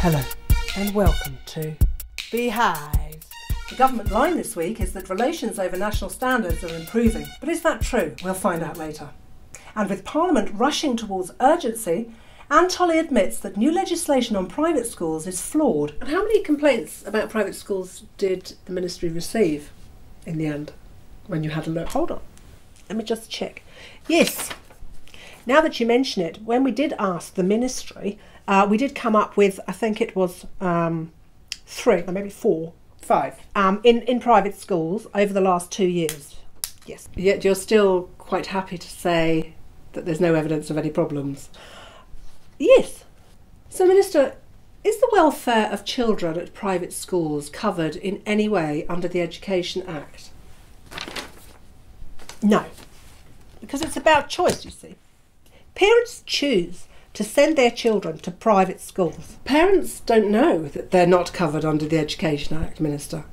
Hello and welcome to Beehave. The government line this week is that relations over national standards are improving. But is that true? We'll find out later. And with Parliament rushing towards urgency, Anne Tolley admits that new legislation on private schools is flawed. And how many complaints about private schools did the Ministry receive in the end when you had a look? Hold on, let me just check. Yes, now that you mention it, when we did ask the Ministry, we did come up with, I think it was 3, or maybe 4, 5, in private schools over the last 2 years. Yes. Yet you're still quite happy to say that there's no evidence of any problems. Yes. So, Minister, is the welfare of children at private schools covered in any way under the Education Act? No. Because it's about choice, you see. Parents choose to send their children to private schools. Parents don't know that they're not covered under the Education Act, Minister.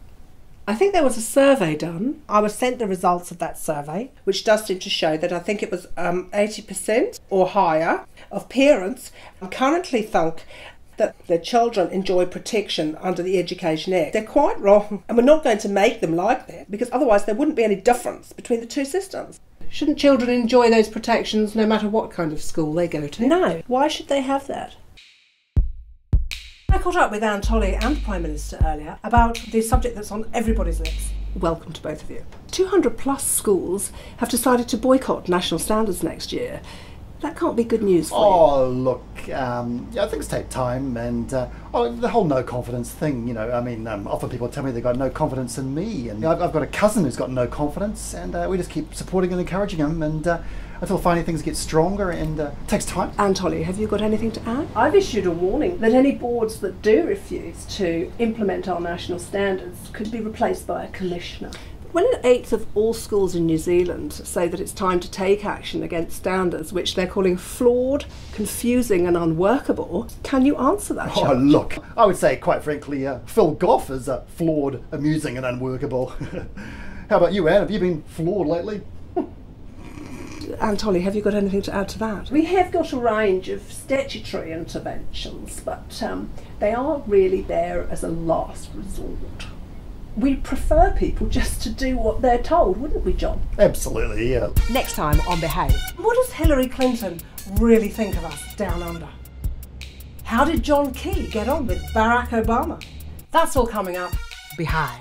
I think there was a survey done. I was sent the results of that survey, which does seem to show that I think it was 80% or higher of parents currently think that their children enjoy protection under the Education Act. They're quite wrong, and we're not going to make them like that, because otherwise there wouldn't be any difference between the two systems. Shouldn't children enjoy those protections no matter what kind of school they go to? No. Why should they have that? I caught up with Anne Tolley and the Prime Minister earlier about the subject that's on everybody's lips. Welcome to both of you. 200 plus schools have decided to boycott national standards next year. That can't be good news for you. Oh, look, yeah, things take time, and the whole no confidence thing, you know, I mean, often people tell me they've got no confidence in me, and I've got a cousin who's got no confidence, and we just keep supporting and encouraging him, and until finally things get stronger, and it takes time. Anne Tolley, have you got anything to add? I've issued a warning that any boards that do refuse to implement our national standards could be replaced by a commissioner. When an eighth of all schools in New Zealand say that it's time to take action against standards which they're calling flawed, confusing and unworkable, can you answer that challenge? Oh, look, I would say, quite frankly, Phil Goff is flawed, amusing and unworkable. How about you, Anne? Have you been flawed lately? Anne Tolley, have you got anything to add to that? We have got a range of statutory interventions, but they are really there as a last resort. We prefer people just to do what they're told, wouldn't we, John? Absolutely, yeah. Next time on Behave. What does Hillary Clinton really think of us down under? How did John Key get on with Barack Obama? That's all coming up. Behave.